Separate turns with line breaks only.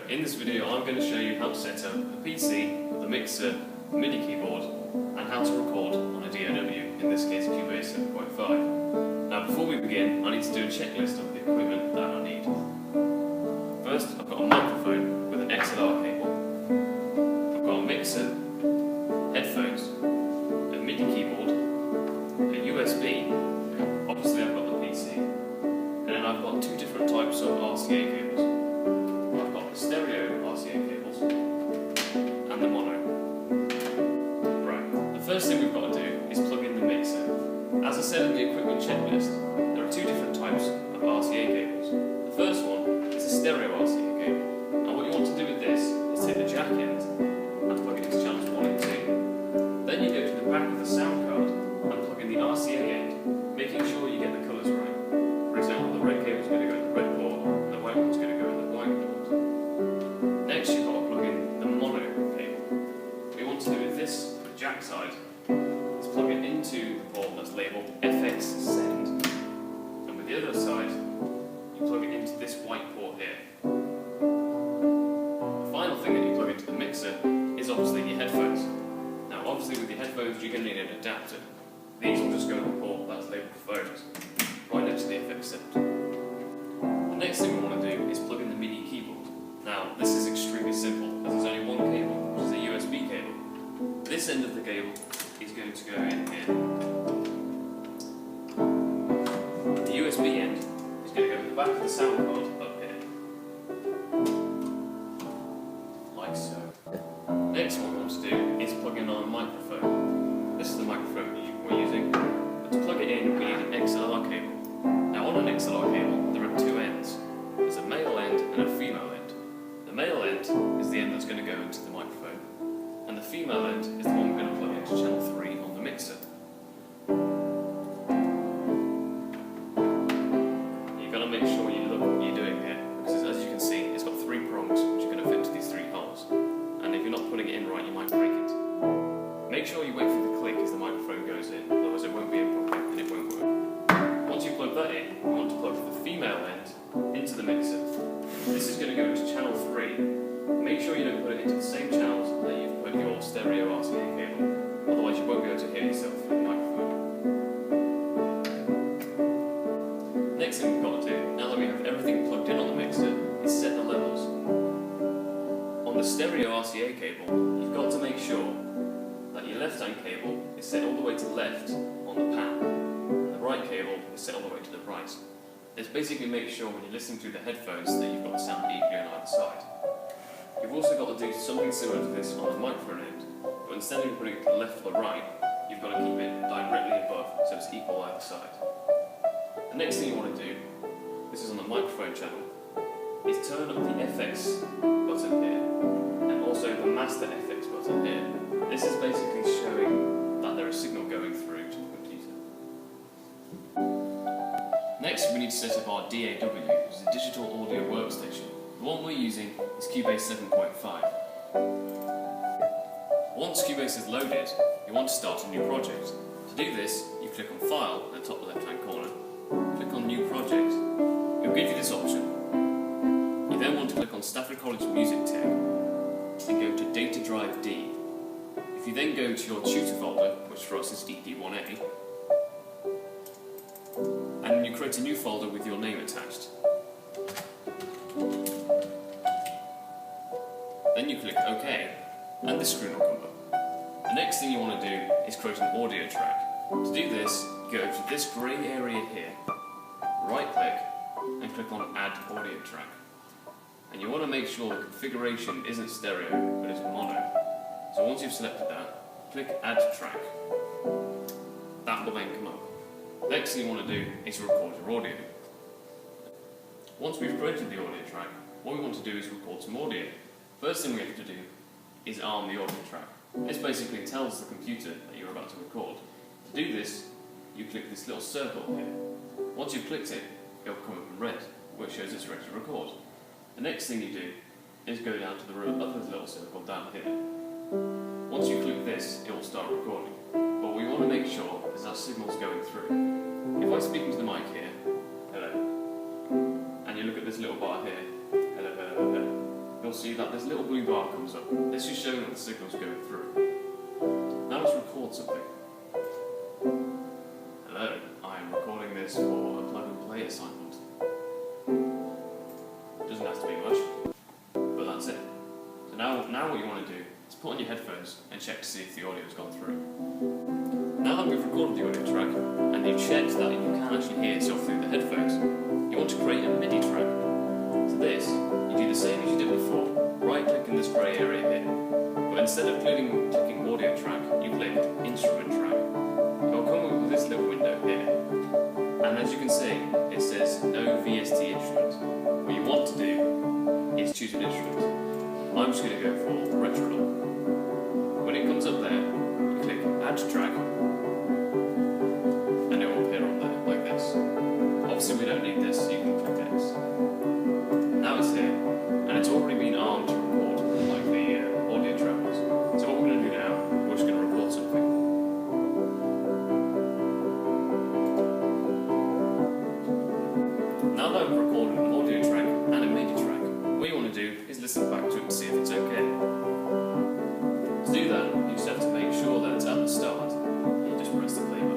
in this video I'm going to show you how to set up a PC with a mixer, a Midi keyboard, and how to record on a DAW, in this case Cubase 7.5. Now before we begin, I need to do a checklist of the equipment that I need. First, I've got a microphone with an XLR cable, I've got a mixer, headphones, a Midi keyboard, a USB, obviously I've got the PC, and then I've got two different types of RCA cables. I've got the stereo RCA cables and the mono. Right, the first thing we've got to do is plug in the mixer. As I said in the equipment checklist, there are two different types of RCA cables. The first one is a stereo RCA cable. Now what you want to do with this is take the jack end and plug it into channels 1 and 2. Then you go to the back of the sound card and plug in the RCA end, making sure you get the colours right. For example, the red cable is going to go in the red port, and the white one's going to go in the white port. Next you've got to plug in the mono cable. What you want to do with this, the jack side, is plug it into the port that's labelled FX send, and with the other side you plug it into this white port here. The final thing that you plug into the mixer is obviously your headphones. Now obviously with your headphones you're going to need an adapter. These will just go to the port that's labelled phones, right next to the FX send. The next thing we want to do is plug in the Midi keyboard. Now this is extremely simple as there's only one cable, which is a USB cable. This end of the cable is going to go in here. The USB end is going to go in the back of the sound card up here. Like so. Next what we want to do is plug in our microphone. This is the microphone we're using. But to plug it in we need an XLR cable. Now on an XLR cable there are two ends. There's a male end and a female end. The male end is the end that's going to go into the microphone, and the female end is the one we're going to plug into channel 3 on the mixer. You've got to make sure you look what you're doing here, because as you can see it's got 3 prongs which are going to fit into these 3 holes, and if you're not putting it in right you might break it. Make sure you wait for the click as the microphone goes in, otherwise it won't be appropriate and it won't work. Once you plug that in, you want to plug the female end into the mixer. This is going to go into channel 3. Make sure you don't put it into the same channels that you've put your stereo RCA cable, otherwise you won't be able to hear yourself through the microphone. Next thing we've got to do, now that we have everything plugged in on the mixer, is set the levels. On the stereo RCA cable, you've got to make sure that your left hand cable is set all the way to the left on the pan, and the right cable is set all the way to the right. This basically makes sure when you're listening through the headphones that you've got the sound equally on either side. You've also got to do something similar to this on the microphone end, but instead of putting it to the left or the right, you've got to keep it directly above so it's equal either side. The next thing you want to do, this is on the microphone channel, is turn up the FX button here, and also the master FX button here. This is basically showing that there is signal going through to the computer. Next we need to set up our DAW, which is a digital audio workstation. The one we're using is Cubase 7.5. Once Cubase is loaded, you want to start a new project. To do this, you click on File in the top left hand corner, click on New Project. It will give you this option. You then want to click on Stafford College Music Tech and go to Data Drive D. If you then go to your tutor folder, which for us is DD1A, and you create a new folder with your name attached. Then you click OK, and this screen will come up. The next thing you want to do is create an audio track. To do this, go to this grey area here, right click, and click on Add Audio Track. And you want to make sure the configuration isn't stereo, but is mono. So once you've selected that, click Add Track. That will then come up. Next thing you want to do is record your audio. Once we've created the audio track, what we want to do is record some audio. First thing we have to do is arm the audio track. This basically tells the computer that you're about to record. To do this, you click this little circle here. Once you've clicked it, it'll come up in red, which shows it's ready to record. The next thing you do is go down to the other little circle down here. Once you click this, it will start recording. But we want to make sure there's our signals going through. If I speak into the mic here, hello, and you look at this little bar here, hello, hello, hello, you'll see that this little blue bar comes up. This is showing that the signal's going through. Now let's record something. Hello, I am recording this for a plug and play assignment. Doesn't have to be much, but that's it. So now what you want to do is put on your headphones and check to see if the audio's gone through. Now that we've recorded the audio track, and you've checked that you can actually hear yourself through the headphones, you want to create a MIDI track. To this, you do the same as you did before, right-click in this grey area here, but instead of clicking audio track, you click instrument track. It'll come up with this little window here, and as you can see, it says no VST instrument. What you want to do is choose an instrument. I'm just going to go for retro look. When it comes up there, you click add track, and it will appear on there like this. Obviously we don't need this, so you can click X. Now it's here, and it's already been armed to record like the audio track was. So what we're going to do now, we're just going to record something. Now that we've recorded an audio track and a MIDI track, what you want to do is listen back to it and see if it's okay. To do that, you just have to make sure that it's at the start. You just press the play button.